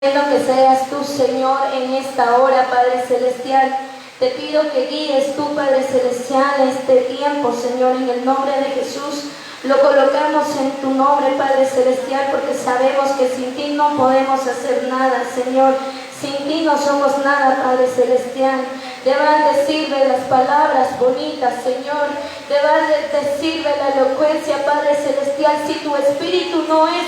Que seas tú, Señor, en esta hora, Padre Celestial. Te pido que guíes tú, Padre Celestial, este tiempo, Señor, en el nombre de Jesús. Lo colocamos en tu nombre, Padre Celestial, porque sabemos que sin ti no podemos hacer nada, Señor. Sin ti no somos nada, Padre Celestial. De verdad te sirve las palabras bonitas, Señor. De verdad te sirve la elocuencia, Padre Celestial, si tu espíritu no es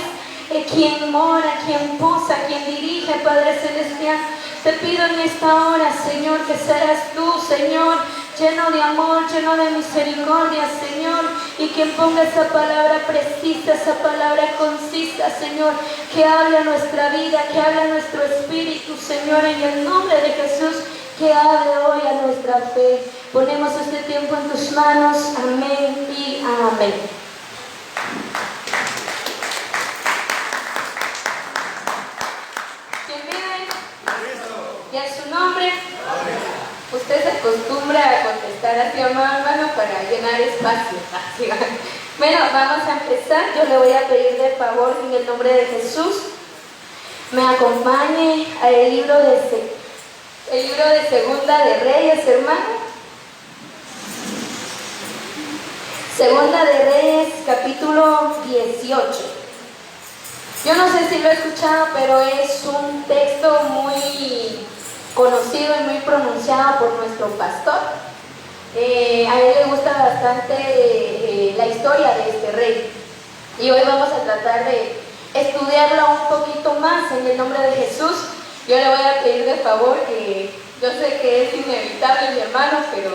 quien mora, quien posa, quien dirige, Padre Celestial. Te pido en esta hora, Señor, que seas tú, Señor, lleno de amor, lleno de misericordia, Señor, y quien ponga esa palabra precisa, esa palabra concisa, Señor, que hable a nuestra vida, que hable a nuestro espíritu, Señor, en el nombre de Jesús, que hable hoy a nuestra fe. Ponemos este tiempo en tus manos. Amén y amén. ¿Ya es su nombre? Usted se acostumbra a contestar así, hermano, para llenar espacio. Bueno, vamos a empezar. Yo le voy a pedir de favor en el nombre de Jesús me acompañe al libro de Segunda de Reyes, hermano. Segunda de Reyes, capítulo 18. Yo no sé si lo he escuchado, pero es un texto muy conocido y muy pronunciado por nuestro pastor. A él le gusta bastante la historia de este rey. Y hoy vamos a tratar de estudiarlo un poquito más en el nombre de Jesús. Yo le voy a pedir de favor que yo sé que es inevitable, mi hermano, pero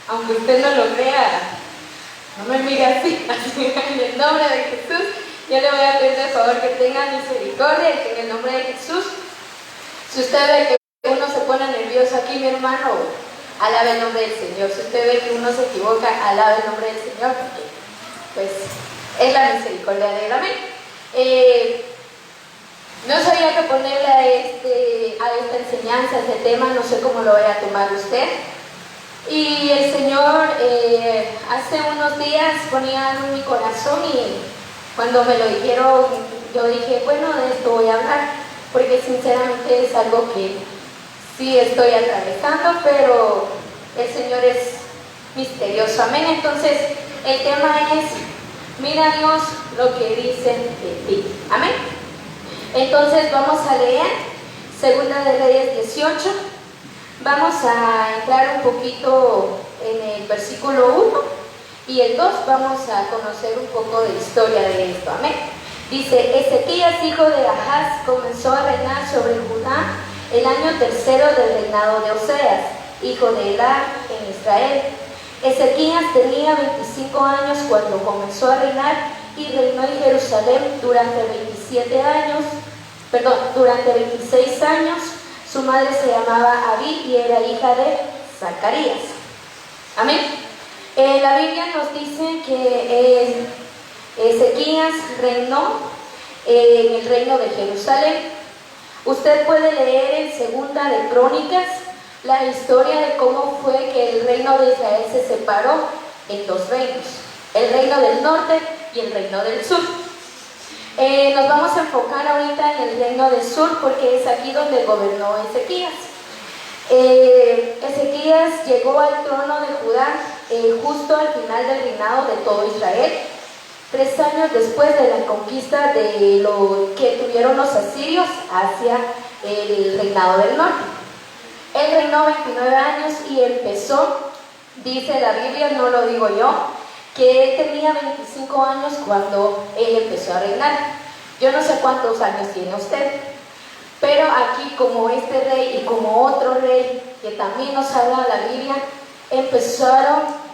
aunque usted no lo crea, no me mire así, en el nombre de Jesús. Yo le voy a pedir de favor que tenga misericordia y que en el nombre de Jesús, si usted ve que uno se pone nervioso aquí, mi hermano, alabe el nombre del Señor. Si usted ve que uno se equivoca, alabe el nombre del Señor, porque pues es la misericordia de él. Amén. No sabía qué ponerle a esta enseñanza, a este tema, no sé cómo lo vaya a tomar usted. Y el Señor hace unos días ponía algo en mi corazón y cuando me lo dijeron, yo dije, bueno, de esto voy a hablar, porque sinceramente es algo que sí estoy atravesando, pero el Señor es misterioso. Amén. Entonces, el tema es, mira Dios lo que dicen de ti. Amén. Entonces, vamos a leer Segunda de Reyes 18. Vamos a entrar un poquito en el versículo 1. Y el 2 vamos a conocer un poco de historia de esto. Amén. Dice, Ezequías, hijo de Ahaz, comenzó a reinar sobre Judá el año tercero del reinado de Oseas, hijo de Elá, en Israel. Ezequías tenía 25 años cuando comenzó a reinar y reinó en Jerusalén durante 26 años. Su madre se llamaba Abí y era hija de Zacarías. Amén. La Biblia nos dice que Ezequías reinó en el reino de Jerusalén. Usted puede leer en Segunda de Crónicas la historia de cómo fue que el reino de Israel se separó en dos reinos, el reino del norte y el reino del sur. Nos vamos a enfocar ahorita en el reino del sur porque es aquí donde gobernó Ezequías. Ezequías llegó al trono de Judá justo al final del reinado de todo Israel, 3 años después de la conquista de lo que tuvieron los asirios hacia el reinado del norte. Él reinó 29 años y empezó, dice la Biblia, no lo digo yo, que él tenía 25 años cuando él empezó a reinar. Yo no sé cuántos años tiene usted, pero aquí como este rey y como otro rey que también nos habla la Biblia, empezaron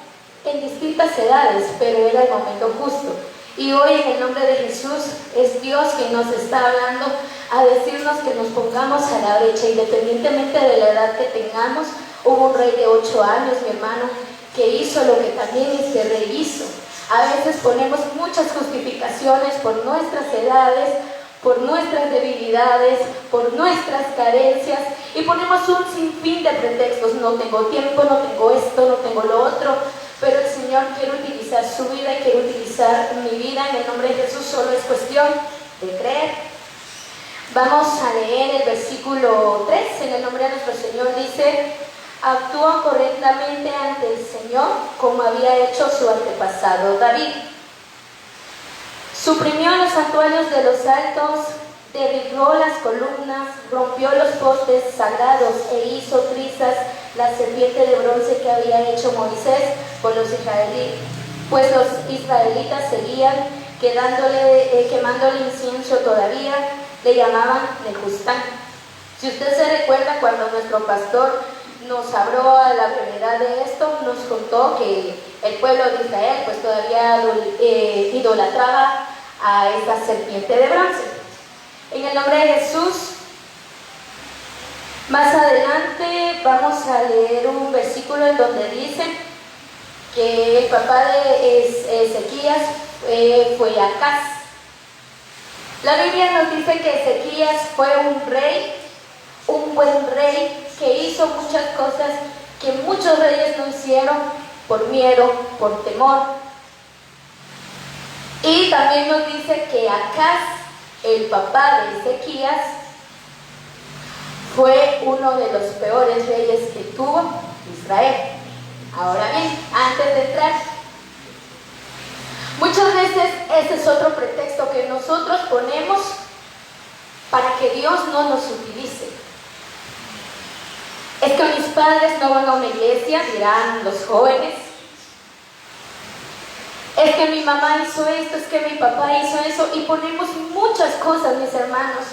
en distintas edades, pero era el momento justo. Y hoy en el nombre de Jesús es Dios quien nos está hablando a decirnos que nos pongamos a la brecha, independientemente de la edad que tengamos. Hubo un rey de 8 años, mi hermano, que hizo lo que también este rey hizo. A veces ponemos muchas justificaciones por nuestras edades, por nuestras debilidades, por nuestras carencias, y ponemos un sinfín de pretextos. No tengo tiempo, no tengo esto, no tengo lo otro, pero el Señor quiere utilizar su vida y quiere utilizar mi vida en el nombre de Jesús. Solo es cuestión de creer. Vamos a leer el versículo 3, en el nombre de nuestro Señor dice: actúa correctamente ante el Señor como había hecho su antepasado David. Suprimió los santuarios de los altos, derribó las columnas, rompió los postes sagrados e hizo trizas la serpiente de bronce que había hecho Moisés por los israelitas, pues los israelitas seguían quemándole incienso todavía, le llamaban Nehustán. Si usted se recuerda, cuando nuestro pastor nos habló a la brevedad de esto, nos contó que el pueblo de Israel pues todavía idolatraba a esta serpiente de bronce. En el nombre de Jesús, más adelante vamos a leer un versículo en donde dice que el papá de Ezequías fue Acaz. La Biblia nos dice que Ezequías fue un buen rey, que hizo muchas cosas que muchos reyes no hicieron por miedo, por temor. Y también nos dice que Acaz, el papá de Ezequías, fue uno de los peores reyes que tuvo Israel. Ahora bien, antes de entrar, muchas veces ese es otro pretexto que nosotros ponemos para que Dios no nos utilice. Es que mis padres no van a una iglesia, dirán los jóvenes. Es que mi mamá hizo esto, es que mi papá hizo eso, y ponemos muchas cosas, mis hermanos.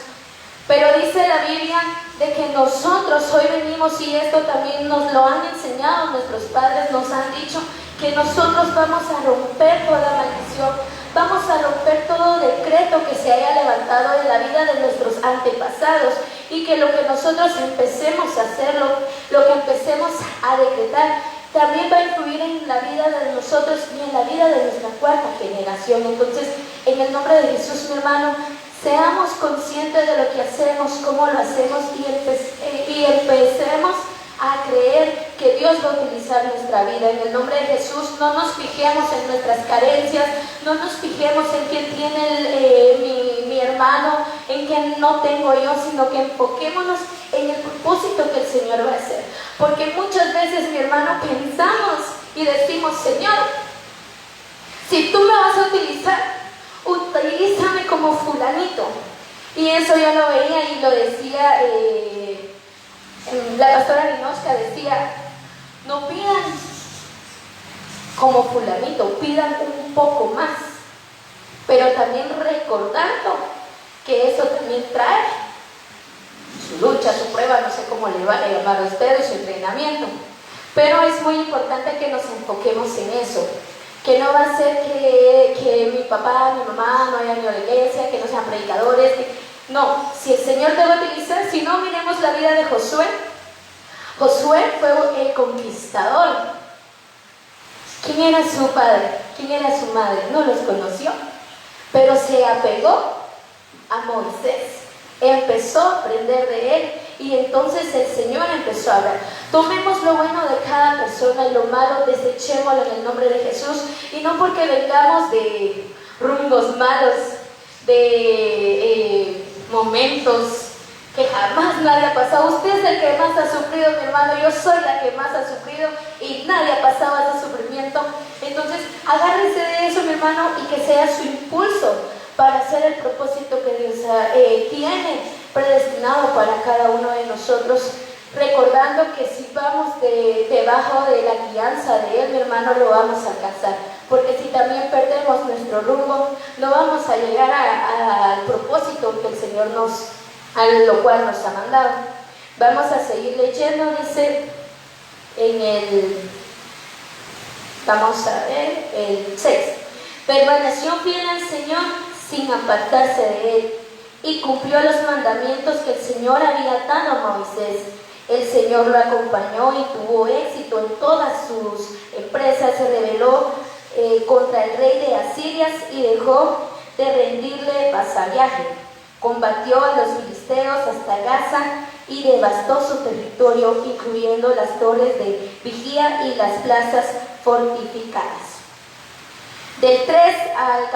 Pero dice la Biblia de que nosotros hoy venimos, y esto también nos lo han enseñado nuestros padres, nos han dicho que nosotros vamos a romper toda maldición, vamos a romper todo decreto que se haya levantado en la vida de nuestros antepasados, y que lo que nosotros empecemos a hacerlo, lo que empecemos a decretar, también va a influir en la vida de nosotros y en la vida de nuestra cuarta generación. Entonces, en el nombre de Jesús, mi hermano, seamos conscientes de lo que hacemos, cómo lo hacemos, y empecemos a creer que Dios va a utilizar nuestra vida. En el nombre de Jesús, no nos fijemos en nuestras carencias, no nos fijemos en quién tiene mi hermano, en quién no tengo yo, sino que enfoquémonos en el propósito que el Señor va a hacer. Porque muchas veces, mi hermano, pensamos y decimos: Señor, si tú me vas a utilizar, utilízame como fulanito. Y eso yo lo veía y lo decía la pastora Ninochka, decía: no pidan como fulanito, pidan un poco más, pero también recordando que eso también trae su lucha, su prueba, no sé cómo le van a llamar a ustedes, su entrenamiento. Pero es muy importante que nos enfoquemos en eso, que no va a ser que mi papá, mi mamá no hayan ido a la iglesia, que no sean predicadores, no. Si el Señor te va a utilizar, si no, miremos la vida de Josué. Josué fue el conquistador. ¿Quién era su padre? ¿Quién era su madre? No los conoció, pero se apegó a Moisés. Empezó a aprender de él, y entonces el Señor empezó a hablar. Tomemos lo bueno de cada persona y lo malo desechémoslo en el nombre de Jesús, y no porque vengamos de rumbos malos, de momentos que jamás nadie ha pasado. Usted es el que más ha sufrido, mi hermano, yo soy la que más ha sufrido, y nadie ha pasado ese sufrimiento. Entonces agárrese de eso, mi hermano, y que sea su impulso para hacer el propósito que Dios tiene predestinado para cada uno de nosotros, recordando que si vamos debajo de la guianza de Él, mi hermano, lo vamos a alcanzar. Porque si también perdemos nuestro rumbo, no vamos a llegar al propósito que el Señor a lo cual nos ha mandado. Vamos a seguir leyendo, dice vamos a ver, el 6. Permaneció fiel al Señor sin apartarse de Él, y cumplió los mandamientos que el Señor había dado a Moisés. El Señor lo acompañó y tuvo éxito en todas sus empresas. Se rebeló contra el rey de Asiria y dejó de rendirle vasallaje. Combatió a los filisteos hasta Gaza y devastó su territorio, incluyendo las torres de vigía y las plazas fortificadas. Del 3 al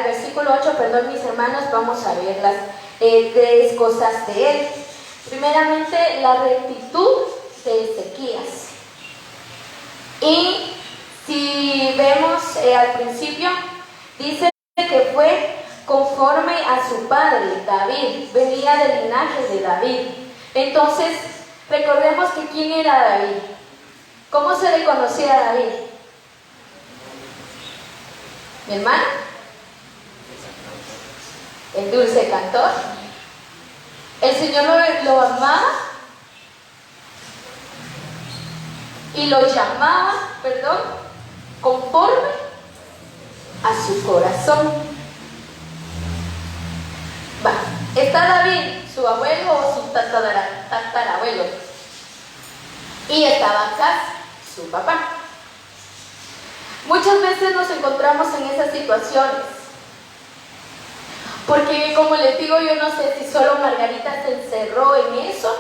versículo 8, mis hermanos, vamos a ver tres cosas de él. Primeramente, la rectitud de Ezequías. Y si vemos al principio, dice que fue conforme a su padre, David, venía del linaje de David. Entonces, recordemos que ¿quién era David? ¿Cómo se le conocía a David? ¿Mi hermano? El dulce cantor. El Señor lo amaba y lo llamaba, conforme a su corazón. Está David, su abuelo o su tatarabuelo, y estaba Acaz, su papá. Muchas veces nos encontramos en esas situaciones, porque como les digo, yo no sé si solo Margarita se encerró en eso,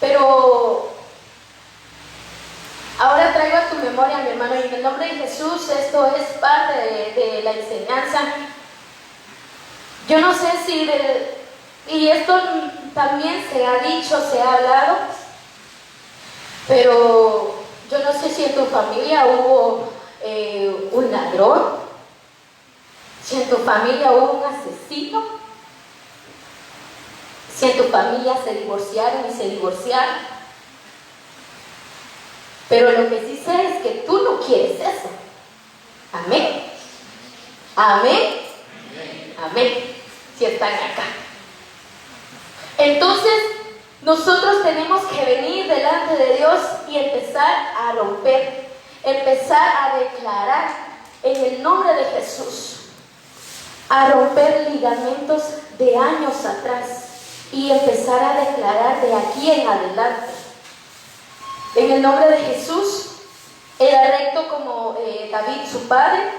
pero ahora traigo a tu memoria, mi hermano, y en el nombre de Jesús, esto es parte de la enseñanza. Yo no sé si, y esto también se ha dicho, se ha hablado, pero yo no sé si en tu familia hubo un ladrón, si en tu familia hubo un asesino, si en tu familia se divorciaron y se divorciaron. Pero lo que sí sé es que tú no quieres eso. Amén. Amén. Amén. Si están acá. Entonces, nosotros tenemos que venir delante de Dios y empezar a romper, empezar a declarar en el nombre de Jesús, a romper ligamentos de años atrás y empezar a declarar de aquí en adelante. En el nombre de Jesús, era recto como David, su padre,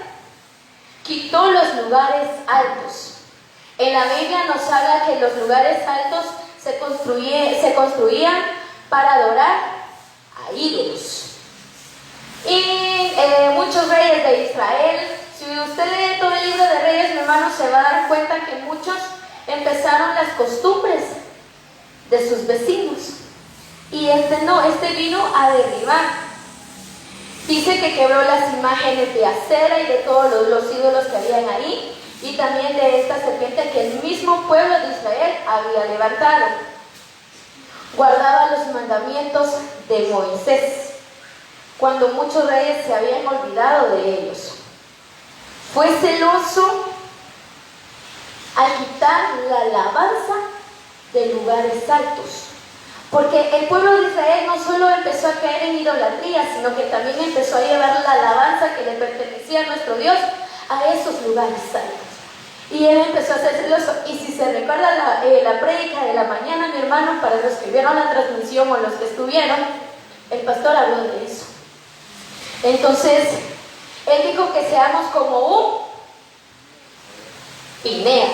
quitó los lugares altos. En la Biblia nos habla que los lugares altos se construían para adorar a ídolos. Y muchos reyes de Israel, si usted lee todo el libro de Reyes, mi hermano, se va a dar cuenta que muchos empezaron las costumbres de sus vecinos. Y este vino a derribar. Dice que quebró las imágenes de acera y de todos los ídolos que habían ahí, y también de esta serpiente que el mismo pueblo de Israel había levantado. Guardaba los mandamientos de Moisés, cuando muchos reyes se habían olvidado de ellos. Fue celoso al quitar la alabanza de lugares altos. Porque el pueblo de Israel no solo empezó a caer en idolatría, sino que también empezó a llevar la alabanza que le pertenecía a nuestro Dios a esos lugares altos. Y él empezó a ser celoso. Y si se recuerda la prédica de la mañana, mi hermano, para los que vieron la transmisión o los que estuvieron, el pastor habló de eso. Entonces, él dijo que seamos como un Fineas,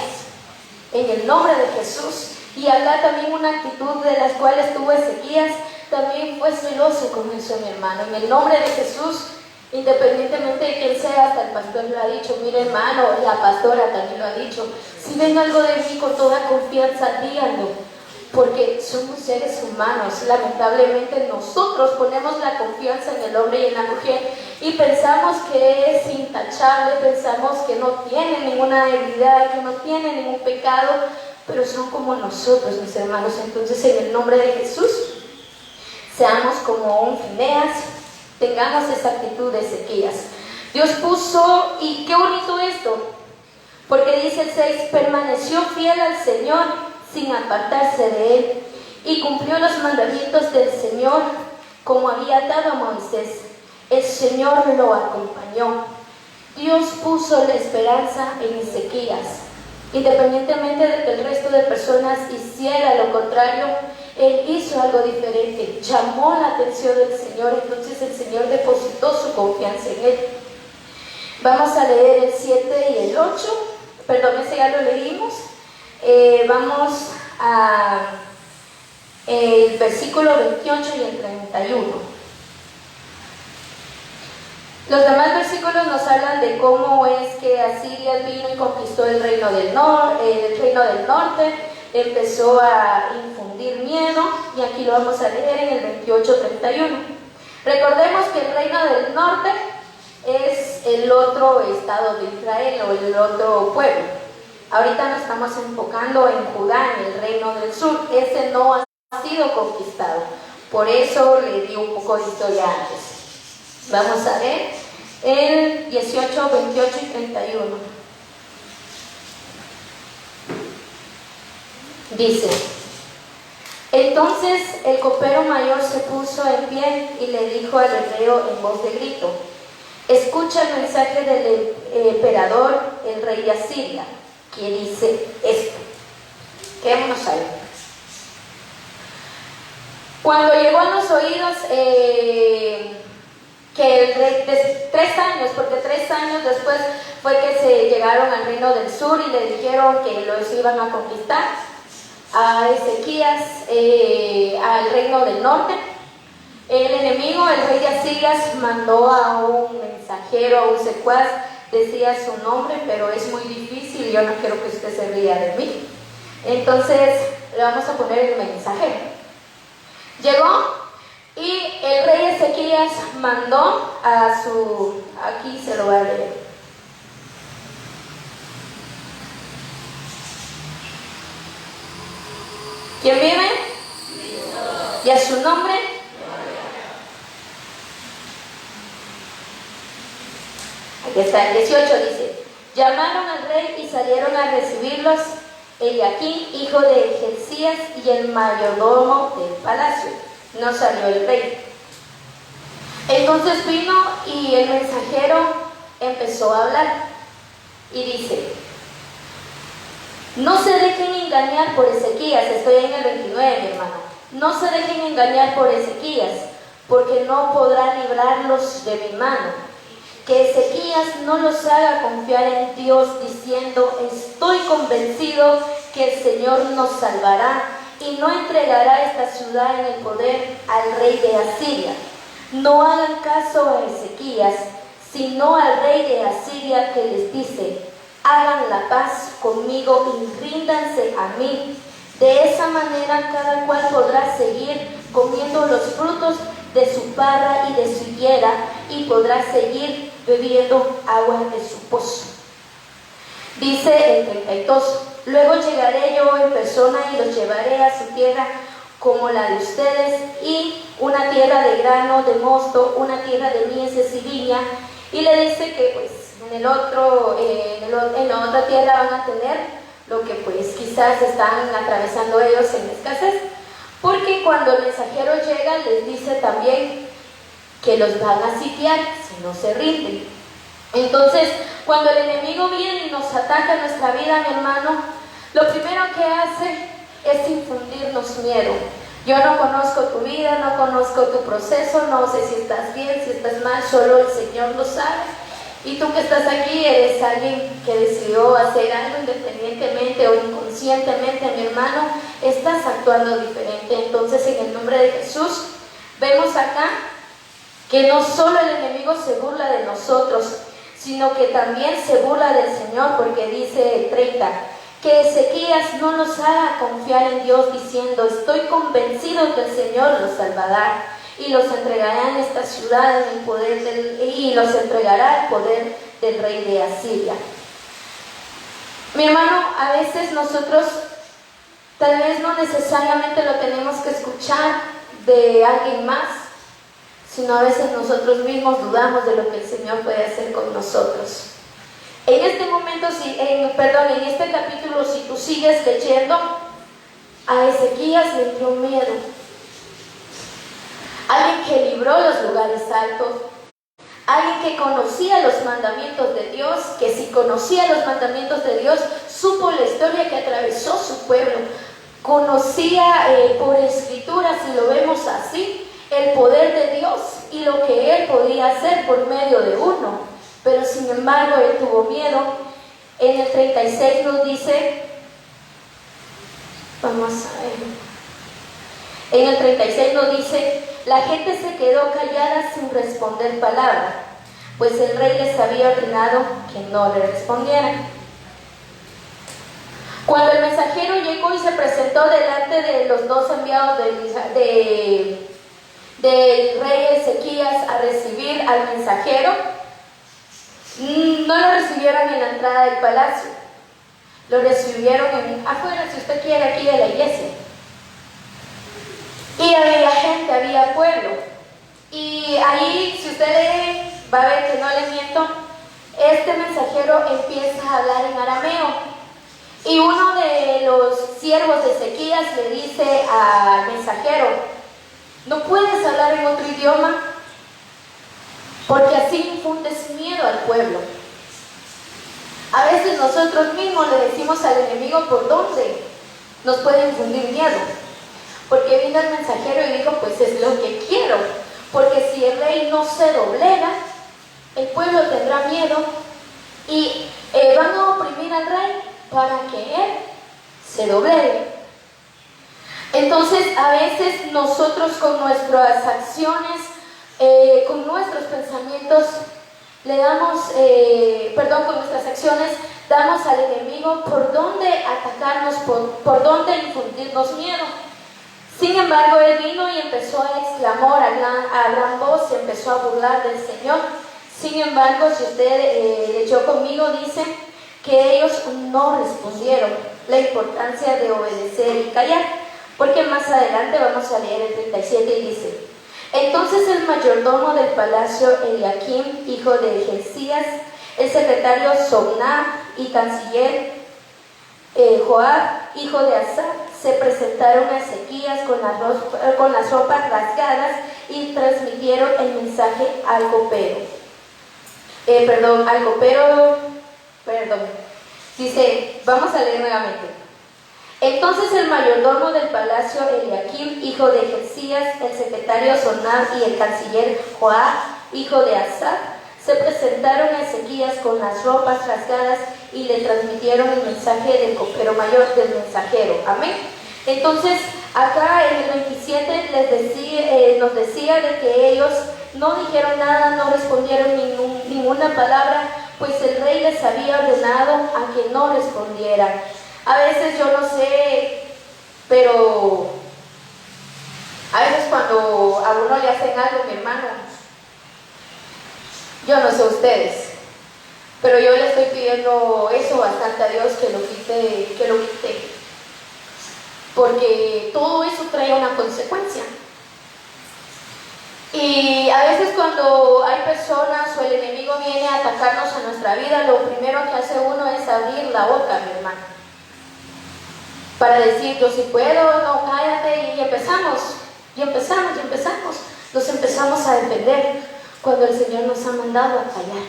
en el nombre de Jesús. Y acá también una actitud de las cuales tuvo Ezequías, también fue celoso con eso, mi hermano. En el nombre de Jesús, independientemente de quién sea, hasta el pastor lo ha dicho, mire hermano, la pastora también lo ha dicho, si ven algo de mí con toda confianza, díganlo, porque somos seres humanos. Lamentablemente nosotros ponemos la confianza en el hombre y en la mujer y pensamos que es intachable, pensamos que no tiene ninguna debilidad, que no tiene ningún pecado, pero son como nosotros, mis hermanos. Entonces, en el nombre de Jesús, seamos como un Fineas, tengamos esa actitud de Ezequías. Dios puso, y qué bonito esto, porque dice el 6, permaneció fiel al Señor sin apartarse de él, y cumplió los mandamientos del Señor como había dado a Moisés. El Señor lo acompañó. Dios puso la esperanza en Ezequías. Independientemente de que el resto de personas hiciera lo contrario, él hizo algo diferente, llamó la atención del Señor. Entonces el Señor depositó su confianza en él. Vamos a leer el 7 y el 8, perdón, ese ya lo leímos. Vamos a el versículo 28 y el 31. Los demás versículos nos hablan de cómo es que Asiria vino y conquistó el reino del norte, empezó a infundir miedo, y aquí lo vamos a leer en el 28:31. Recordemos que el reino del norte es el otro estado de Israel o el otro pueblo. Ahorita nos estamos enfocando en Judá, en el reino del sur. Ese no ha sido conquistado, por eso le di un poco de historia antes. Vamos a ver el 18, 28 y 31. Dice: entonces el copero mayor se puso en pie y le dijo al hebreo en voz de grito: escucha el mensaje del emperador, el rey de Asiria, que dice esto. Quedémonos ahí. Cuando llegó a los oídos que el rey, 3 años, porque 3 años después fue que se llegaron al reino del sur y le dijeron que los iban a conquistar, a Ezequías, al reino del norte. El enemigo, el rey de Asiria, mandó a un mensajero, a un secuaz, decía su nombre, pero es muy difícil y yo no quiero que usted se ría de mí. Entonces le vamos a poner el mensajero. Llegó y el rey Ezequías mandó a su... Aquí se lo voy a leer. ¿Quién vive? ¿Y a su nombre? Aquí está, el 18 dice: llamaron al rey y salieron a recibirlos Eliaquín, hijo de Hilcías, y el mayordomo del palacio. No salió el rey. Entonces vino y el mensajero empezó a hablar y dice: no se dejen engañar por Ezequías. Estoy en el 29, mi hermano. No se dejen engañar por Ezequías, porque no podrá librarlos de mi mano. Que Ezequías no los haga confiar en Dios diciendo: estoy convencido que el Señor nos salvará y no entregará esta ciudad en el poder al rey de Asiria. No hagan caso a Ezequías, sino al rey de Asiria, que les dice: hagan la paz conmigo y ríndanse a mí. De esa manera cada cual podrá seguir comiendo los frutos de su parra y de su higuera, y podrá seguir bebiendo agua de su pozo. Dice el 32: luego llegaré yo en persona y los llevaré a su tierra como la de ustedes, y una tierra de grano, de mosto, una tierra de mieses y viña. Y le dice que pues en la otra tierra van a tener lo que pues quizás están atravesando ellos en escasez, porque cuando el mensajero llega les dice también que los van a sitiar si no se rinden. Entonces, cuando el enemigo viene y nos ataca en nuestra vida, mi hermano, lo primero que hace es infundirnos miedo. Yo no conozco tu vida, no conozco tu proceso, no sé si estás bien, si estás mal, solo el Señor lo sabe. Y tú que estás aquí eres alguien que decidió hacer algo independientemente o inconscientemente, mi hermano, estás actuando diferente. Entonces, en el nombre de Jesús, vemos acá que no solo el enemigo se burla de nosotros, sino que también se burla del Señor, porque dice el 30, que Ezequías no nos haga confiar en Dios diciendo: estoy convencido que el Señor los salvará y los entregará en esta ciudad en el poder y los entregará al poder del rey de Asiria. Mi hermano, a veces nosotros tal vez no necesariamente lo tenemos que escuchar de alguien más, sino a veces nosotros mismos dudamos de lo que el Señor puede hacer con nosotros. En este momento, en este capítulo, si tú sigues leyendo, a Ezequías le dio miedo. Alguien que libró los lugares altos, alguien que conocía los mandamientos de Dios, que si conocía los mandamientos de Dios, supo la historia que atravesó su pueblo, conocía por escritura, si lo vemos así, el poder de Dios y lo que Él podía hacer por medio de uno. Pero sin embargo, Él tuvo miedo. En el 36 nos dice, vamos a ver, en el 36 nos dice: la gente se quedó callada sin responder palabra. pues el rey les había ordenado que no le respondieran. Cuando el mensajero llegó y se presentó delante de los dos enviados del rey Ezequías a recibir al mensajero, no lo recibieron en la entrada del palacio, lo recibieron afuera, si usted quiere, aquí de la iglesia. Y había gente, había pueblo. Y ahí, si usted lee, va a ver que no le miento, este mensajero empieza a hablar en arameo. Y uno de los siervos de Ezequías le dice al mensajero: no puedes hablar en otro idioma, porque así infundes miedo al pueblo. A veces nosotros mismos le decimos al enemigo por dónde nos puede infundir miedo. Porque vino el mensajero y dijo: pues es lo que quiero, porque si el rey no se doblega, el pueblo tendrá miedo y van a oprimir al rey para que él se doblegue. Entonces, a veces nosotros con nuestras acciones, con nuestros pensamientos, con nuestras acciones, damos al enemigo por dónde atacarnos, por dónde infundirnos miedo. Sin embargo, él vino y empezó a exclamar a gran voz, y empezó a burlar del Señor. Sin embargo, si usted leyó conmigo, dice que ellos no respondieron. La importancia de obedecer y callar, porque más adelante vamos a leer el 37 y dice: entonces el mayordomo del palacio Eliakim, hijo de Hilcías, el secretario Sobná y canciller Joab, hijo de Asaf, se presentaron a Ezequías con las ropas rasgadas y transmitieron el mensaje al copero. Dice, vamos a leer nuevamente. Entonces el mayordomo del palacio Eliakim, hijo de Hilcías, el secretario Sobná y el canciller Joab, hijo de Asaf, se presentaron a Ezequías con las ropas rasgadas y le transmitieron el mensaje del copero mayor, del mensajero. Amén. Entonces, acá en el 27 nos decía de que ellos no dijeron nada, no respondieron ninguna palabra, pues el rey les había ordenado a que no respondieran. A veces yo no sé, pero a veces cuando a uno le hacen algo, mi hermano, yo no sé ustedes, pero yo le estoy pidiendo eso bastante a Dios, que lo quite, porque todo eso trae una consecuencia. Y a veces cuando hay personas o el enemigo viene a atacarnos en nuestra vida, lo primero que hace uno es abrir la boca, mi hermano, para decir: yo sí puedo, no, cállate, y empezamos, nos empezamos a defender, cuando el Señor nos ha mandado a callar.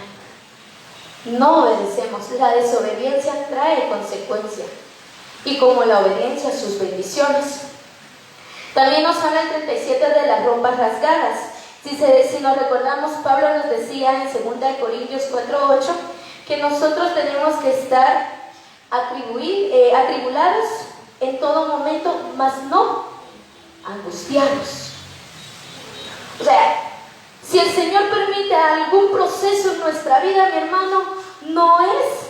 No obedecemos. La desobediencia trae consecuencias, y como la obediencia, sus bendiciones. También nos habla el 37 de las ropas rasgadas. Si nos recordamos, Pablo nos decía en 2 Corintios 4:8 que nosotros tenemos que estar atribulados en todo momento, mas no angustiados. O sea, si el Señor permite algún proceso en nuestra vida, mi hermano, no es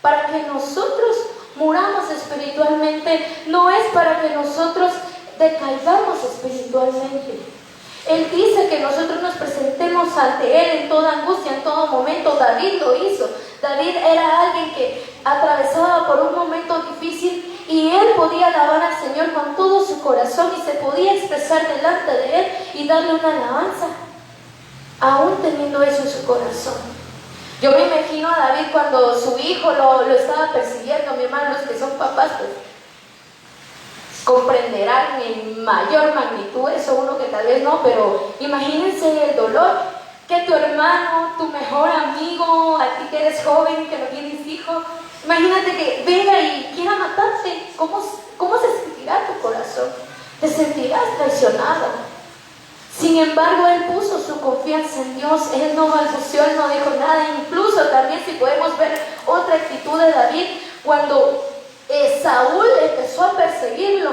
para que nosotros muramos espiritualmente, no es para que nosotros decaigamos espiritualmente. Él dice que nosotros nos presentemos ante Él en toda angustia, en todo momento. David lo hizo. David era alguien que atravesaba por un momento difícil y él podía alabar al Señor con todo su corazón y se podía expresar delante de Él y darle una alabanza, aún teniendo eso en su corazón. Yo me imagino a David cuando su hijo lo estaba persiguiendo. Mi hermano, los que son papás, pues comprenderán en mayor magnitud eso, uno que tal vez no, pero imagínense el dolor que tu hermano, tu mejor amigo, a ti que eres joven, que no tienes hijos, imagínate que venga y quiera matarte. ¿Cómo se sentirá tu corazón? Te sentirás traicionado. Sin embargo, él puso su confianza en Dios. Él no balbuceó, él no dijo nada. Incluso también, si podemos ver otra actitud de David, cuando Saúl empezó a perseguirlo,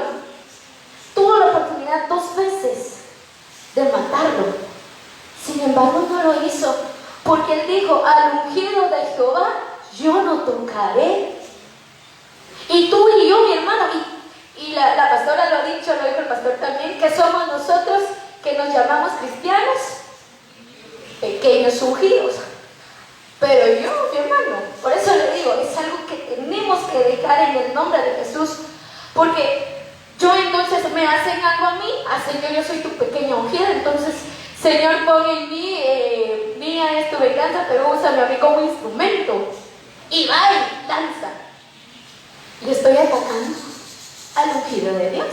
tuvo la oportunidad 2 veces de matarlo. Sin embargo, no lo hizo. porque Él dijo, al ungido de Jehová yo no tocaré. Y tú y yo, mi hermano, y la pastora lo ha dicho, lo dijo el pastor también, que somos nosotros que nos llamamos cristianos, pequeños ungidos. Pero yo, mi hermano, por eso le digo, es algo que tenemos que dejar en el nombre de Jesús, porque yo entonces me hacen algo a mí, Señor, yo soy tu pequeña ungida, entonces Señor, pon en mí, mía es tu venganza, pero úsame a mí como instrumento, y va y danza. Le estoy atacando al ungido de Dios.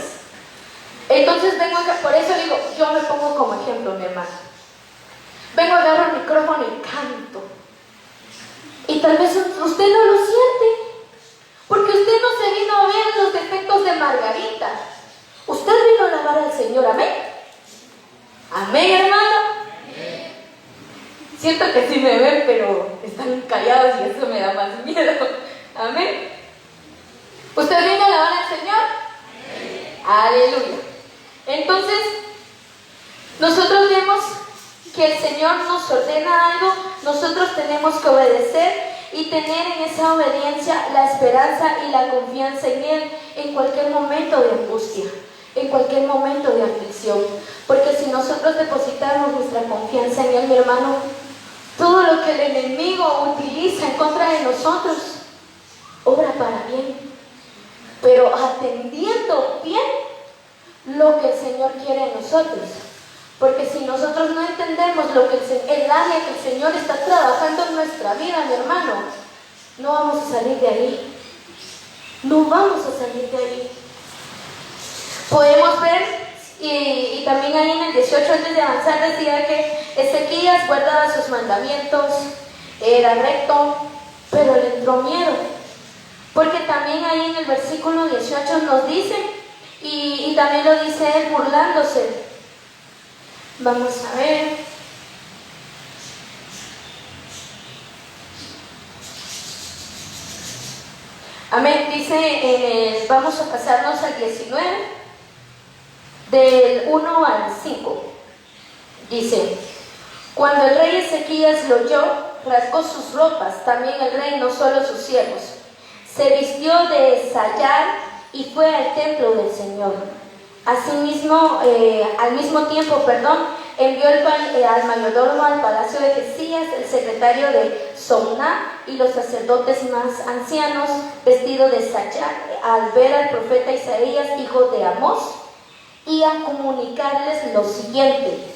Entonces vengo acá, por eso digo, yo me pongo como ejemplo, mi hermano. Vengo, agarro el micrófono y canto. Y tal vez usted no lo siente, porque usted no se vino a ver los defectos de Margarita. Usted vino a alabar al Señor, amén. Amén, hermano. Amén. Siento que sí me ven, pero están callados y eso me da más miedo. Amén. ¿Usted vino a alabar al Señor? Amén. Aleluya. Entonces, nosotros vemos que el Señor nos ordena algo, nosotros tenemos que obedecer y tener en esa obediencia la esperanza y la confianza en Él en cualquier momento de angustia, en cualquier momento de aflicción. Porque si nosotros depositamos nuestra confianza en Él, mi hermano, todo lo que el enemigo utiliza en contra de nosotros, obra para bien, pero atendiendo bien lo que el Señor quiere en nosotros. Porque si nosotros no entendemos lo que el área que el Señor está trabajando en nuestra vida, mi hermano, no vamos a salir de ahí. No vamos a salir de ahí. Podemos ver, y también ahí en el 18, antes de avanzar, decía que Ezequías guardaba sus mandamientos, era recto, pero le entró miedo. Porque también ahí en el versículo 18 nos dice, y también lo dice él burlándose. Vamos a ver. Amén. Dice, vamos a pasarnos al 19, del 1 al 5. Dice, cuando el rey Ezequías lo oyó, rasgó sus ropas, también el rey, no solo sus siervos. Se vistió de sayal y fue al templo del Señor. Asimismo, al mismo tiempo, envió al mayordomo al palacio de Jezías, el secretario de Somná y los sacerdotes más ancianos, vestidos de sayal, al ver al profeta Isaías, hijo de Amós, y a comunicarles lo siguiente.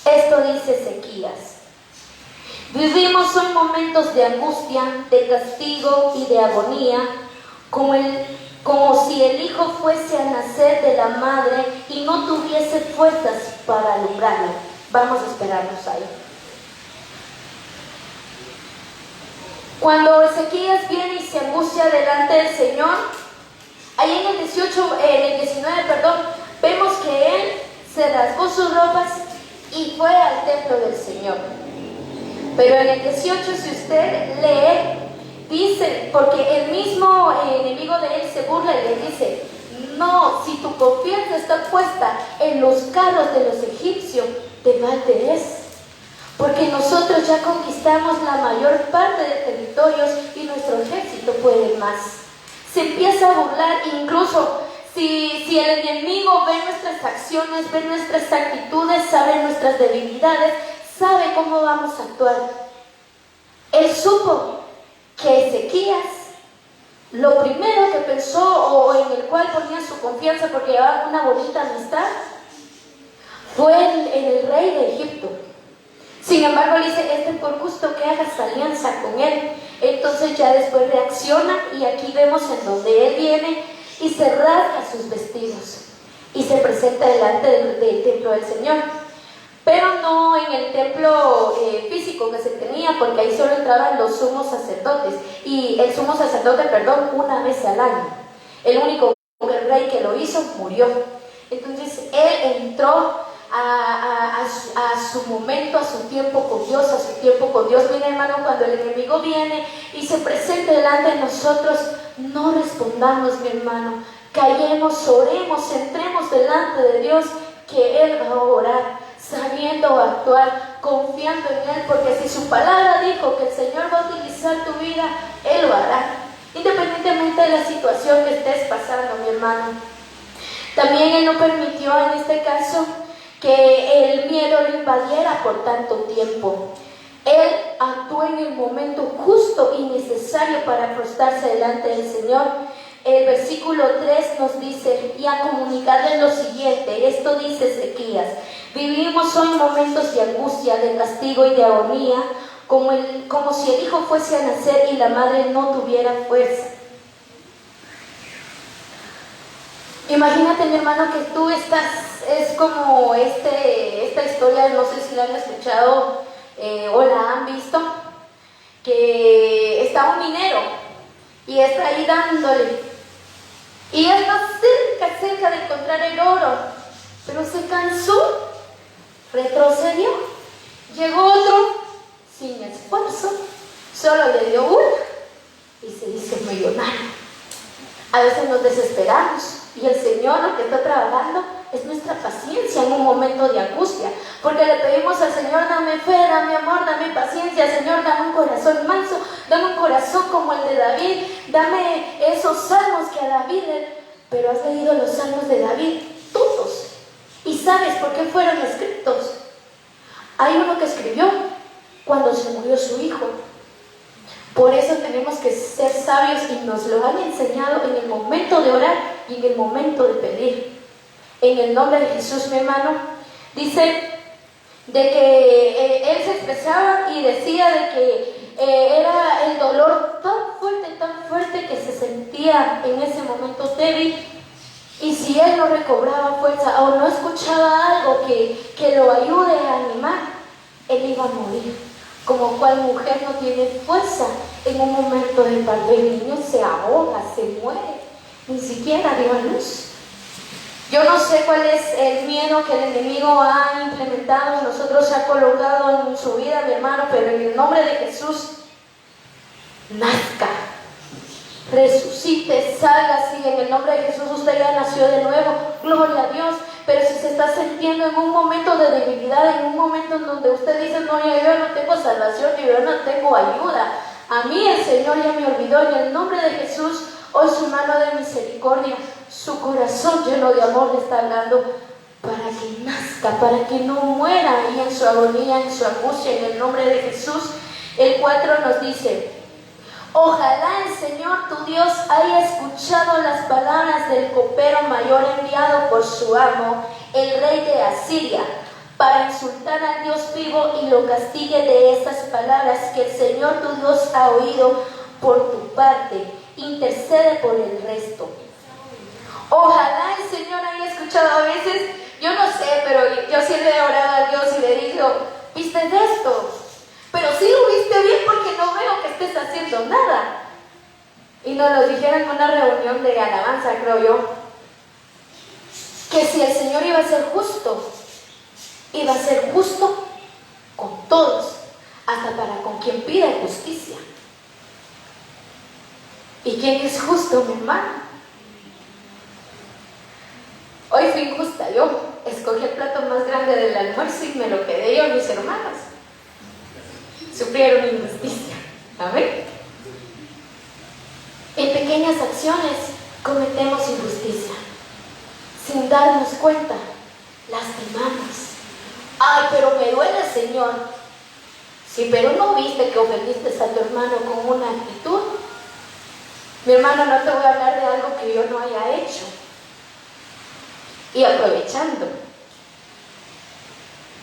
Esto dice Ezequías: vivimos hoy momentos de angustia, de castigo y de agonía, como si el hijo fuese a nacer de la madre y no tuviese fuerzas para alumbrarlo. Vamos a esperarnos ahí. Cuando Ezequías viene y se angustia delante del Señor, ahí en el 19, vemos que él se rasgó sus ropas y fue al templo del Señor. Pero en el 18, si usted lee, dice, porque el mismo enemigo de él se burla y le dice: no, si tu confianza está puesta en los carros de los egipcios, de balde es. Porque nosotros ya conquistamos la mayor parte de territorios y nuestro ejército puede más. Se empieza a burlar, incluso si el enemigo ve nuestras acciones, ve nuestras actitudes, sabe nuestras debilidades, sabe cómo vamos a actuar. Él supo que Ezequías, lo primero que pensó o en el cual ponía su confianza porque llevaba una bonita amistad, fue en el rey de Egipto. Sin embargo, le dice: por gusto que hagas alianza con él. Entonces ya después reacciona, y aquí vemos en donde él viene y se rasga sus vestidos y se presenta delante del templo del Señor. Pero no en el templo físico que se tenía, porque ahí solo entraban los sumos sacerdotes, y el sumo sacerdote, una vez al año. El único rey que lo hizo murió. Entonces él entró a su momento, a su tiempo con Dios, Mira, hermano, cuando el enemigo viene y se presenta delante de nosotros, no respondamos, mi hermano, callemos, oremos, entremos delante de Dios, que Él va a orar. sabiendo actuar, confiando en Él, porque si su palabra dijo que el Señor va a utilizar tu vida, Él lo hará, independientemente de la situación que estés pasando, mi hermano. También Él no permitió en este caso que el miedo lo invadiera por tanto tiempo. Él actuó en el momento justo y necesario para acostarse delante del Señor. El versículo 3 nos dice, y a comunicarles lo siguiente, esto dice Ezequías: vivimos hoy momentos de angustia, de castigo y de agonía, como si el hijo fuese a nacer y la madre no tuviera fuerza. Imagínate, mi hermano, que tú estás, es como esta historia, no sé si la han escuchado o la han visto, que está un minero y está ahí dándole, y está cerca de encontrar el oro, pero se cansó, retrocedió, llegó otro sin esfuerzo, solo le dio una y se hizo millonario. A veces nos desesperamos y el Señor lo que está trabajando es nuestra paciencia en un momento de angustia, porque le pedimos al Señor: dame fe, dame amor, dame paciencia, Señor, dame un corazón manso, dame un corazón como el de David, dame esos salmos que a David, pero has leído los salmos de David, todos, y sabes por qué fueron escritos. Hay uno que escribió cuando se murió su hijo. Por eso tenemos que ser sabios, y nos lo han enseñado en el momento de orar y en el momento de pedir. En el nombre de Jesús, mi hermano, dice de que él se expresaba y decía de que era el dolor tan fuerte que se sentía en ese momento débil, y si él no recobraba fuerza o no escuchaba algo que lo ayude a animar, él iba a morir. Como cual mujer no tiene fuerza en un momento de parto, el niño se ahoga, se muere, ni siquiera dio a luz. Yo no sé cuál es el miedo que el enemigo ha implementado en nosotros, se ha colocado en su vida, mi hermano, pero en el nombre de Jesús, nazca, resucite, salga así, en el nombre de Jesús. Usted ya nació de nuevo, gloria a Dios. Pero si se está sintiendo en un momento de debilidad, en un momento en donde usted dice: no, yo no tengo salvación, yo no tengo ayuda, a mí el Señor ya me olvidó, en el nombre de Jesús, hoy su mano de misericordia, su corazón lleno de amor le está hablando para que nazca, para que no muera ahí en su agonía, en su angustia, en el nombre de Jesús. El 4 nos dice: ojalá el Señor tu Dios haya escuchado las palabras del copero mayor enviado por su amo, el rey de Asiria, para insultar al Dios vivo, y lo castigue de estas palabras que el Señor tu Dios ha oído por tu parte. Intercede por el resto. Ojalá el Señor haya escuchado. A veces, yo no sé, pero yo sí le he orado a Dios y le digo: ¿viste esto? Pero sí lo viste bien, porque no veo que estés haciendo nada. Y nos lo dijeron en una reunión de alabanza, creo yo, que si el Señor iba a ser justo, iba a ser justo con todos, hasta para con quien pide justicia. ¿Y quién es justo, mi hermano? Hoy fui injusta yo, escogí el plato más grande del almuerzo y me lo quedé yo a mis hermanos. Sufrieron injusticia. Amén. En pequeñas acciones cometemos injusticia. Sin darnos cuenta, lastimamos. Ay, pero me duele, Señor. Sí, pero ¿no viste que ofendiste a tu hermano con una actitud? Mi hermano, no te voy a hablar de algo que yo no haya hecho. Y aprovechando,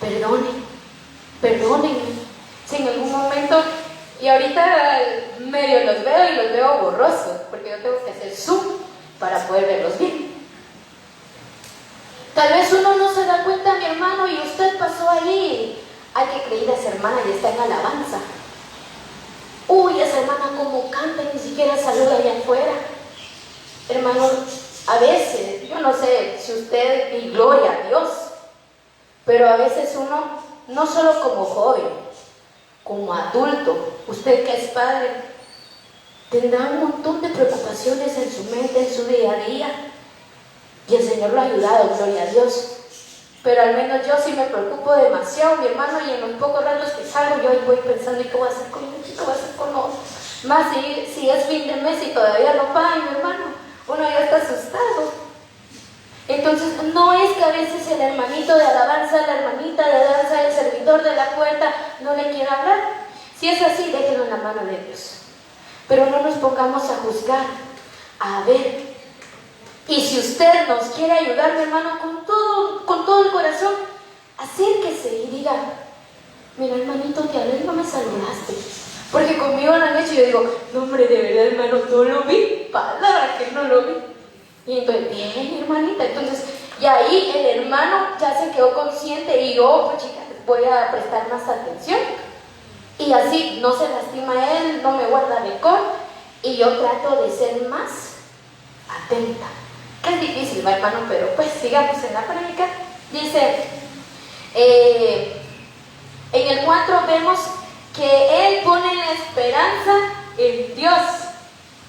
perdónenme. Si en algún momento, y ahorita medio los veo y los veo borrosos, porque yo tengo que hacer zoom para poder verlos bien. Tal vez uno no se da cuenta, mi hermano, y usted pasó ahí. Ay, qué creída esa hermana, y está en alabanza. Uy, esa hermana como canta, ni siquiera saluda allá afuera. Hermano, a veces, yo no sé si usted, y gloria a Dios, pero a veces uno, no solo como joven, como adulto, usted que es padre, tendrá un montón de preocupaciones en su mente, en su día a día, y el Señor lo ha ayudado, gloria a Dios. pero al menos yo sí me preocupo demasiado, mi hermano, y en los pocos ratos que salgo yo ahí voy pensando, ¿y qué voy a hacer con esto? ¿Qué voy a hacer con otro? Más si es fin de mes y todavía no pagan, mi hermano, uno ya está asustado. Entonces no es que a veces el hermanito de alabanza, la hermanita de danza, el servidor de la puerta no le quiera hablar. Si es así, déjenlo en la mano de Dios. Pero no nos pongamos a juzgar, a ver. Y si usted nos quiere ayudar, mi hermano, con todo el corazón, acérquese y diga, mira, hermanito, te hablé y no me saludaste. Porque conmigo lo han hecho y yo digo, no, hombre, de verdad, hermano, no lo vi, palabra que no lo vi. Y entonces, bien, hermanita, entonces, y ahí el hermano ya se quedó consciente y yo, pues chica, voy a prestar más atención. Y así no se lastima él, no me guarda rencor, y yo trato de ser más atenta. Que es difícil, ¿va, hermano? Pero pues sigamos en la práctica. Dice, en el 4 vemos que él pone la esperanza en Dios.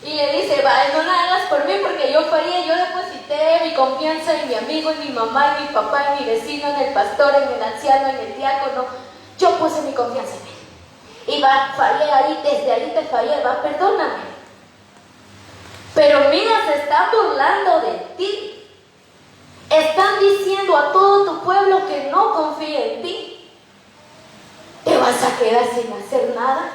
Y le dice, va, no la hagas por mí porque yo fallé, yo deposité mi confianza en mi amigo, en mi mamá, en mi papá, en mi vecino, en el pastor, en el anciano, en el diácono. Yo puse mi confianza en él. Y va, fallé ahí, desde ahí te fallé, va, perdóname. Pero mira, se están burlando de ti. Están diciendo a todo tu pueblo que no confía en ti. ¿Te vas a quedar sin hacer nada?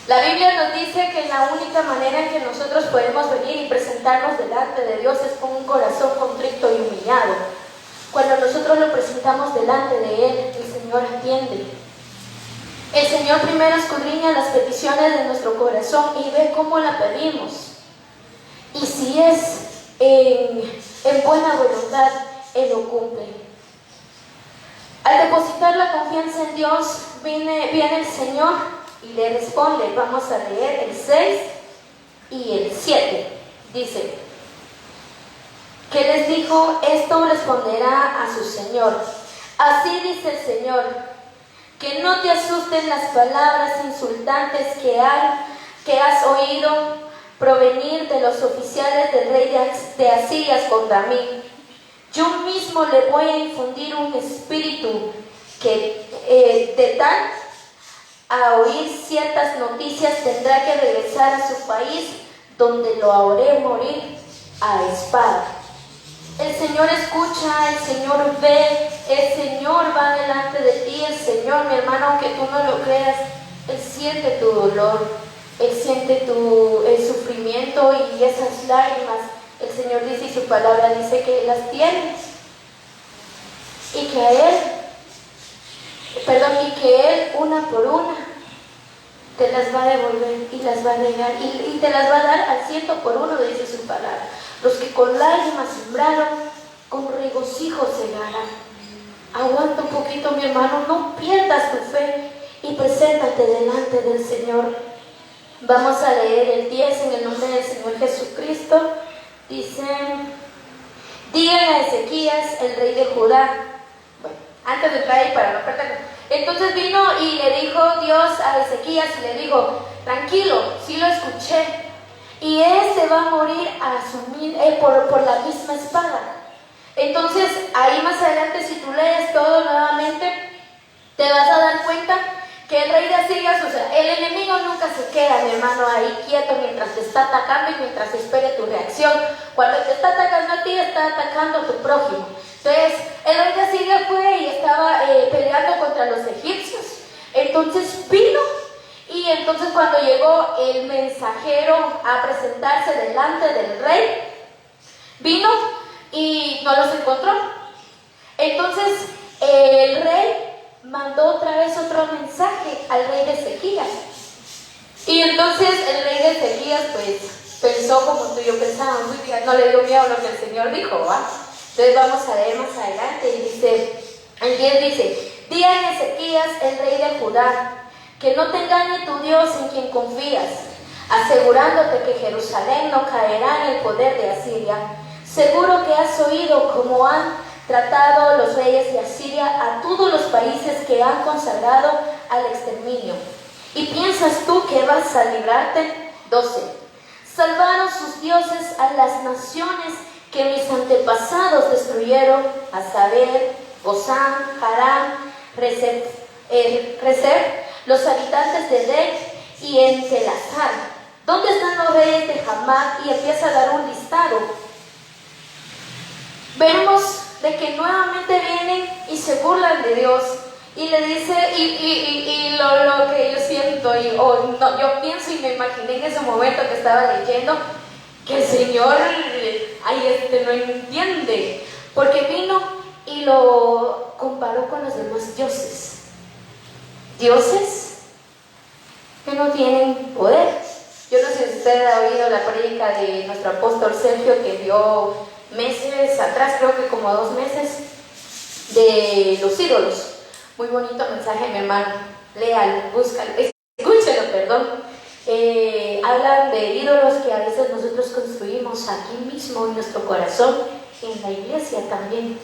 La Biblia nos dice que la única manera en que nosotros podemos venir y presentarnos delante de Dios es con un corazón contrito y humillado. Cuando nosotros lo presentamos delante de Él, el Señor atiende. El Señor primero escudriña las peticiones de nuestro corazón y ve cómo la pedimos. Y si es en buena voluntad, Él lo cumple. Al depositar la confianza en Dios, viene el Señor y le responde. Vamos a leer el 6 y el 7. Dice, que les dijo, esto responderá a su Señor. Así dice el Señor, que no te asusten las palabras insultantes que has oído provenir de los oficiales del rey de Asiria contra mí. Yo mismo le voy a infundir un espíritu que de tal a oír ciertas noticias tendrá que regresar a su país, donde lo haré morir a espada. El Señor escucha, el Señor ve, el Señor va delante de ti, el Señor, mi hermano, aunque tú no lo creas, Él siente tu dolor, Él siente el sufrimiento y esas lágrimas. El Señor dice, y su palabra dice que Él las tiene. Y que Él, una por una, te las va a devolver y las va a negar y te las va a dar al 100 por uno, dice su palabra. Los que con lágrimas sembraron, con regocijo segarán. Aguanta un poquito, mi hermano, no pierdas tu fe y preséntate delante del Señor. Vamos a leer el 10 en el nombre del Señor Jesucristo. Dice, digan a Ezequías, el rey de Judá. Bueno, antes de entrar ahí para no perderlo. Entonces vino y le dijo Dios a Ezequías y le dijo, tranquilo, sí lo escuché. Y este va a morir por la misma espada. Entonces, ahí más adelante, si tú lees todo nuevamente, te vas a dar cuenta que el rey de Asiria, o sea, el enemigo nunca se queda, mi hermano, ahí quieto mientras te está atacando y mientras espere tu reacción. Cuando te está atacando a ti, está atacando a tu prójimo. Entonces, el rey de Asiria fue y estaba peleando contra los egipcios. Entonces vino. Y entonces cuando llegó el mensajero a presentarse delante del rey, vino y no los encontró. Entonces el rey mandó otra vez otro mensaje al rey de Ezequías. Y entonces el rey de Ezequías pues pensó como tú y yo pensábamos, no le dio miedo a lo que el Señor dijo, ¿va? Entonces vamos a leer más adelante y dice, el 10 dice, di a Ezequías, el rey de Judá, que no te engañe tu Dios en quien confías, asegurándote que Jerusalén no caerá en el poder de Asiria. Seguro que has oído cómo han tratado los reyes de Asiria a todos los países que han consagrado al exterminio. ¿Y piensas tú que vas a librarte? 12. Salvaron sus dioses a las naciones que mis antepasados destruyeron, a saber, Gozán, Harán, Rezer, los habitantes de Dec y en Telazar. ¿Dónde están los reyes de Hamath? Y empieza a dar un listado. Vemos de que nuevamente vienen y se burlan de Dios. Y le dice, lo que yo siento, yo pienso y me imaginé en ese momento que estaba leyendo, que el Señor no entiende, porque vino y lo comparó con los demás dioses. Dioses que no tienen poder. Yo no sé si usted ha oído la prédica de nuestro apóstol Sergio, que dio meses atrás, creo que como 2 meses, de los ídolos. Muy bonito mensaje, mi hermano. Léalo, búscalo, escúchelo, perdón. Hablan de ídolos que a veces nosotros construimos aquí mismo en nuestro corazón, en la iglesia también.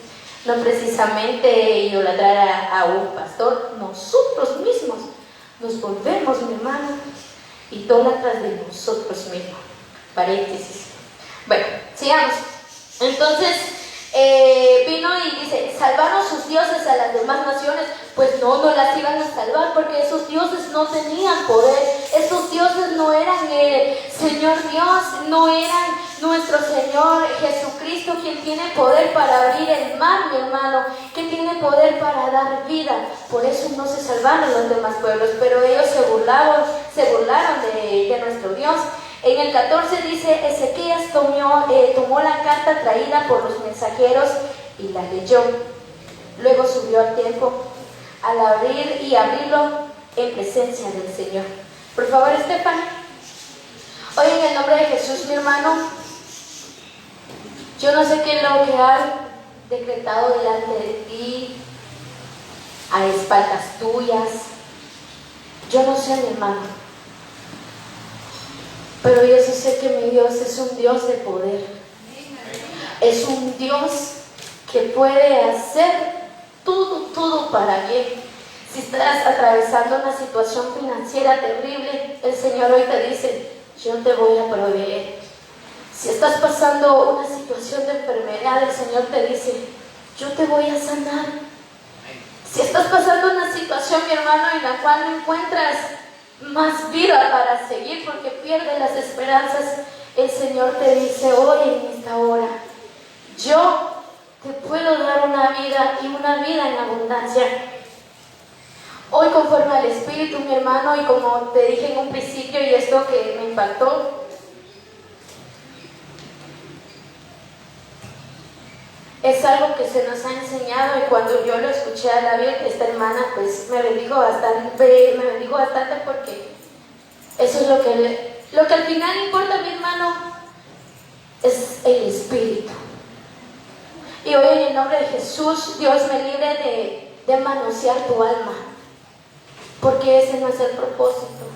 No precisamente idolatrar a un pastor, nosotros mismos nos volvemos, mi hermano, idólatras de nosotros mismos. Paréntesis. Bueno, sigamos. Entonces, vino y dice, ¿salvaron sus dioses a las demás naciones? Pues no las iban a salvar, porque esos dioses no tenían poder. Esos dioses no eran el Señor Dios, no eran nuestro Señor Jesucristo, quien tiene poder para abrir el mar, mi hermano, que tiene poder para dar vida. Por eso no se salvaron los demás pueblos, pero ellos se burlaron de nuestro Dios. En el 14 dice, Ezequías tomó la carta traída por los mensajeros y la leyó. Luego subió al templo al abrirlo en presencia del Señor. Por favor, Estefan. Hoy en el nombre de Jesús, mi hermano, yo no sé qué es lo que han decretado delante de ti, a espaldas tuyas. Yo no sé, mi hermano. Pero yo sí sé que mi Dios es un Dios de poder. Es un Dios que puede hacer todo para bien. Si estás atravesando una situación financiera terrible, el Señor hoy te dice, yo te voy a proveer. Si estás pasando una situación de enfermedad, el Señor te dice, yo te voy a sanar. Si estás pasando una situación, mi hermano, en la cual no encuentras más vida para seguir porque pierdes las esperanzas, el Señor te dice hoy en esta hora, yo te puedo dar una vida y una vida en abundancia. Hoy, conforme al Espíritu, mi hermano, y como te dije en un principio, y esto que me impactó, es algo que se nos ha enseñado, y cuando yo lo escuché a la Biblia, esta hermana pues me bendijo bastante porque eso es lo que al final importa, mi hermano, es el Espíritu. Y hoy en el nombre de Jesús, Dios me libre de manosear tu alma, porque ese no es el propósito.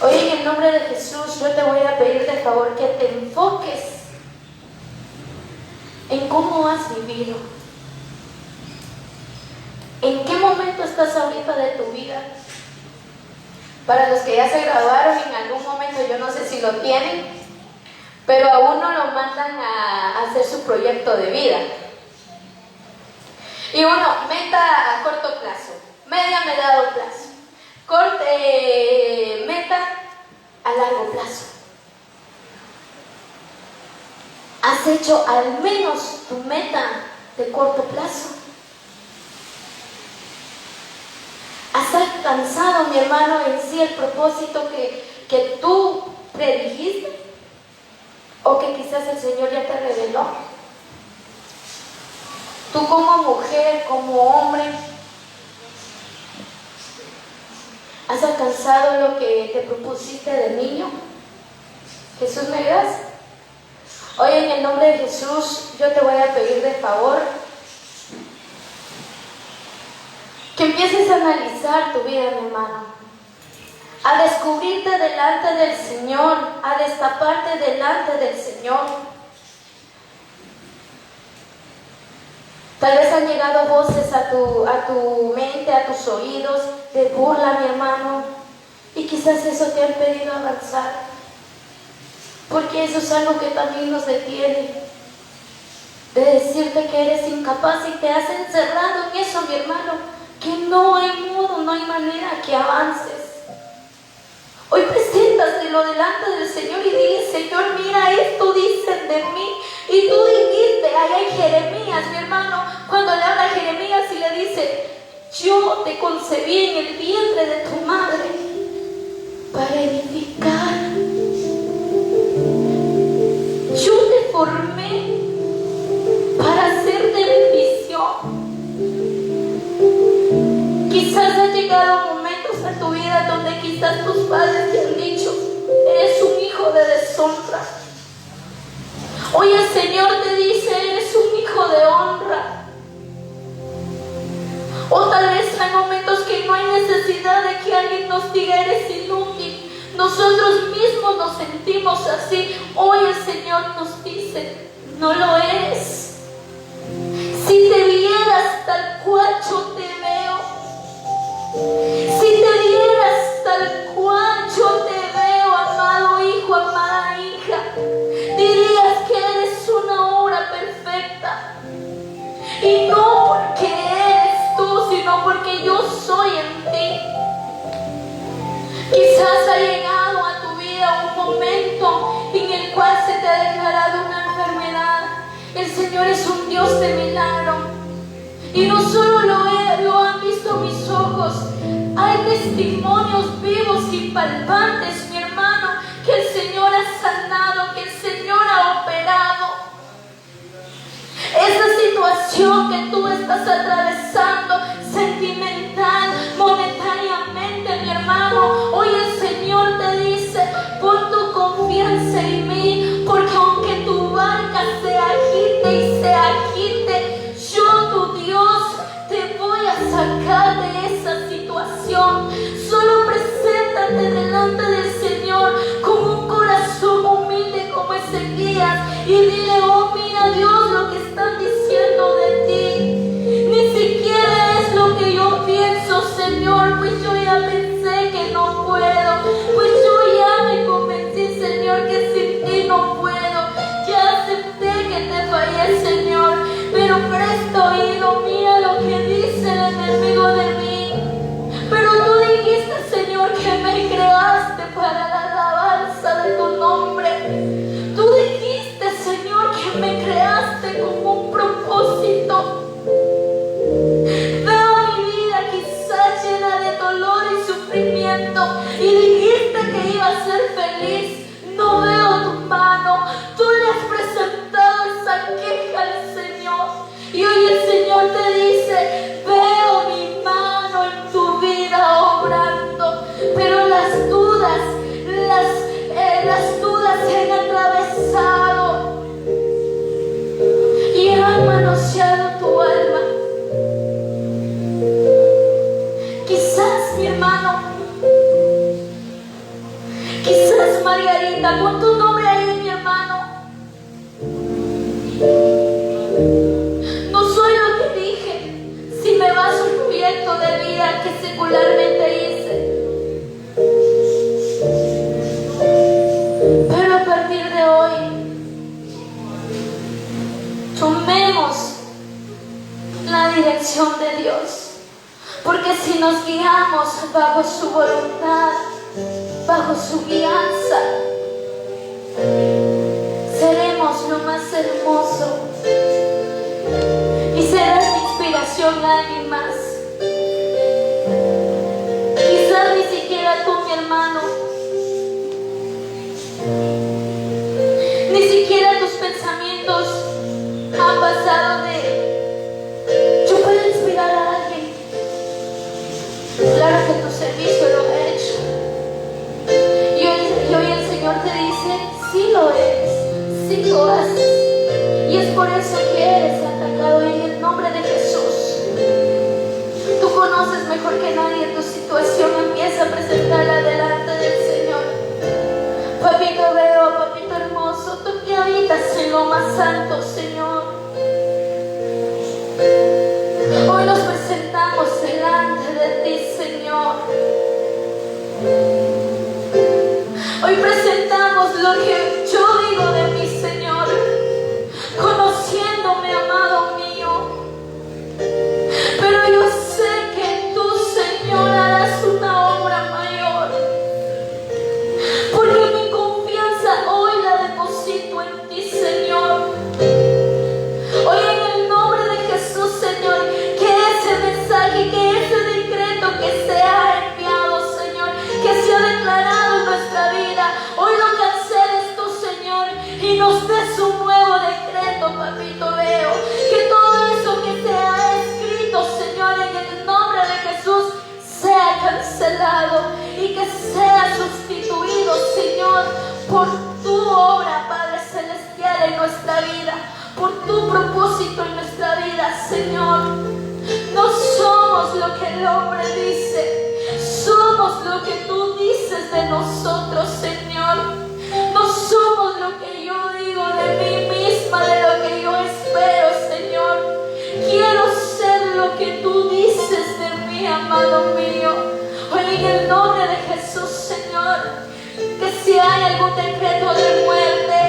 Hoy en el nombre de Jesús, yo te voy a pedir de favor que te enfoques en cómo has vivido, en qué momento estás ahorita de tu vida. Para los que ya se graduaron, en algún momento, yo no sé si lo tienen, pero a uno lo mandan a hacer su proyecto de vida. Y uno, meta a corto plazo, media, mediano plazo, meta a largo plazo. ¿Has hecho al menos tu meta de corto plazo? ¿Has alcanzado, mi hermano, en sí el propósito que tú predijiste? ¿O que quizás el Señor ya te reveló? Tú como mujer, como hombre, ¿has alcanzado lo que te propusiste de niño? ¿Jesús, me ayudas? Hoy en el nombre de Jesús, yo te voy a pedir de favor que empieces a analizar tu vida, mi hermano, a descubrirte delante del Señor, a destaparte delante del Señor. Tal vez han llegado voces a tu mente, a tus oídos, de burla, mi hermano, y quizás eso te ha impedido avanzar, porque eso es algo que también nos detiene. de decirte que eres incapaz y te has encerrado en eso, mi hermano, que no hay modo, no hay manera que avances. Hoy preséntaselo delante del Señor y dile: Señor, mira, esto dicen de mí. Y tú dijiste, ahí hay Jeremías, mi hermano, cuando le habla a Jeremías y le dice: yo te concebí en el vientre de tu madre para edificar. Yo te formé para hacerte bendición. Quizás ha llegado momentos a tu vida donde quizás tus padres te han dicho: eres un hijo de deshonra. Hoy el Señor te dice: eres un hijo de honra. O tal vez hay momentos que no hay necesidad de que alguien nos diga: eres inútil. Nosotros mismos nos sentimos así. Hoy el Señor nos dice: no lo eres. Si te vieras tal cual yo te veo, si te vieras tal cual yo te veo, amado hijo, amada hija, dirías que eres una obra perfecta. Y no porque eres tú, sino porque yo soy en ti. Quizás ha llegado a tu vida un momento en el cual se te ha declarado una enfermedad. El Señor es un Dios de milagro. Y no solo lo han visto mis ojos, hay testimonios vivos y palpantes, mi hermano, que el Señor ha sanado, que el Señor ha operado. Esa situación que tú estás atravesando, sentimental, monetariamente, mi hermano, hoy el Señor te dice: pon tu confianza en mí, porque aunque tu barca se agite y se agite, yo, tu Dios, te voy a sacar de esa situación. Solo preséntate delante del Señor con un corazón humilde como Ezequías y dile: oh, mira, Dios, lo que están diciendo de ti ni siquiera es lo que yo pienso, Señor, pues yo ya pensé que no puedo, pues yo ya me convencí, Señor, que sin ti no puedo. Ya acepté que te fallé, Señor, pero presta oído, mira lo que dice el enemigo de mí. Pero tú dijiste, Señor, que me creaste para la alabanza de tu nombre. Tú dijiste, Señor, que me creaste con un propósito. Veo mi vida quizás llena de dolor y sufrimiento y dijiste que iba a ser feliz. No veo tu mano. Tú le has presentado esa queja al Señor y hoy el Señor te dice: veo mi mano en tu vida obrando, pero las dudas se han atravesado y han manoseado tu alma. Quizás, mi hermano, quizás, Margarita, pon tu nombre ahí, mi hermano. No soy lo que dije si me baso en un proyecto de vida que secularmente hice. Pero a partir de hoy, tomemos la dirección de Dios. Porque si nos guiamos bajo su voluntad, bajo su guianza, seremos lo más hermoso y serás inspiración a alguien más. Quizás ni siquiera tú, mi hermano, ni siquiera tus pensamientos han pasado de: yo puedo inspirar a alguien. Claro que tu servicio lo he hecho. Y hoy el Señor te dice: sí lo eres, sí lo haces. Y es por eso que eres atacado en el nombre de Jesús. Tú conoces mejor que nadie tu situación. Empieza a presentarla delante del Señor. Papito veo, papito hermoso, tú que habitas en lo más alto, Señor. Hoy nos presentamos delante de ti, Señor. Hoy presentamos lo que yo digo de mi Señor, conociéndome Señor, por tu obra, Padre Celestial, en nuestra vida, por tu propósito en nuestra vida, Señor. No somos lo que el hombre dice, somos lo que tú dices de nosotros, Señor. No somos lo que yo digo de mí misma, de lo que yo espero, Señor. Quiero ser lo que tú dices de mí, amado mío. Hoy en el nombre de Jesús, Señor, que si hay algún decreto de muerte,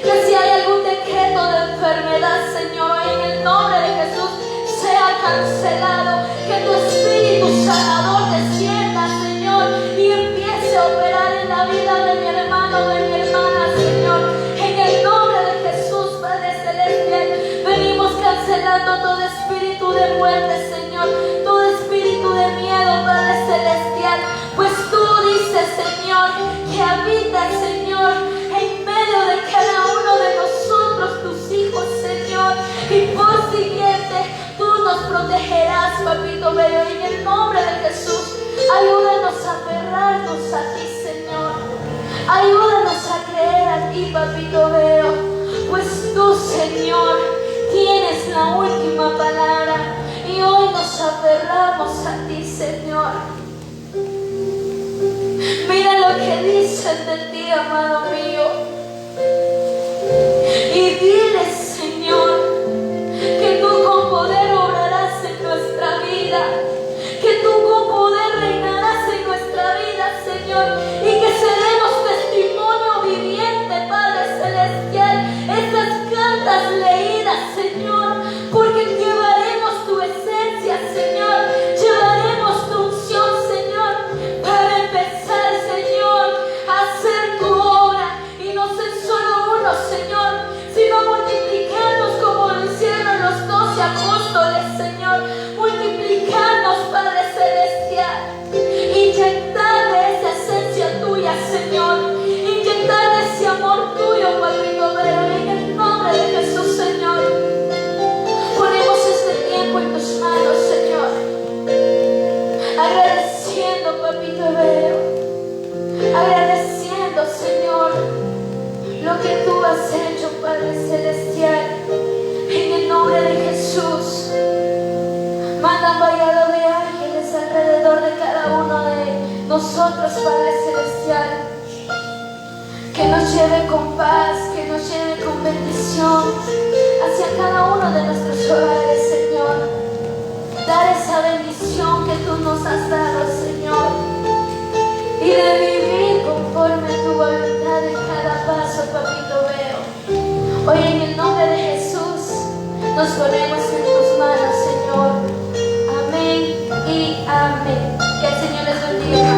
que si hay algún decreto de enfermedad, Señor, en el nombre de Jesús, sea cancelado. Que tu Espíritu Sanador descienda, Señor, y empiece a operar en la vida de mi hermano, de mi hermana, Señor. En el nombre de Jesús, Padre Celestial, venimos cancelando todo espíritu de muerte, Señor, todo espíritu de miedo, Padre Celestial, pues tú dices, Señor, que habitas, Señor, en medio de cada uno de nosotros, tus hijos, Señor, y por siguiente, tú nos protegerás, papito bello. En el nombre de Jesús, ayúdanos a aferrarnos a ti, Señor. Ayúdanos a creer a ti, papito bello, pues tú, Señor, tienes la última palabra. Y hoy nos aferramos a ti, Señor. Mira lo que dicen de ti, amado mío. Y dile, Señor, que tú con poder obrarás en nuestra vida, que tú con poder reinarás en nuestra vida, Señor, y que seremos testimonio viviente, Padre Celestial, estas cartas leídas, Señor, porque llevaremos tu esencia, Señor, llevaremos tu unción, Señor, para empezar, Señor, a hacer tu obra, y no ser solo uno, Señor, sino multiplicarnos como lo hicieron los 12 apóstoles, Señor. Multiplicarnos, Padre Celestial. Inyectar de esa esencia tuya, Señor. Inyectar de ese amor tuyo, papito bello. En el nombre de Jesús, Señor. Ponemos este tiempo en tus manos, Señor. Agradeciendo, papito bello. Agradeciendo, Señor, lo que tú has hecho, Padre Celestial. En el nombre de Jesús, manda un vallado de ángeles alrededor de cada uno de nosotros, Padre Celestial, que nos lleve con paz, que nos lleve con bendición hacia cada uno de nuestros hogares, Señor. Dar esa bendición que tú nos has dado, Señor, y de vivir conforme a tu voluntad en cada paso, papito veo. Hoy en el nombre de Jesús nos ponemos en tus manos, Señor. Amén y amén. Que el Señor les bendiga.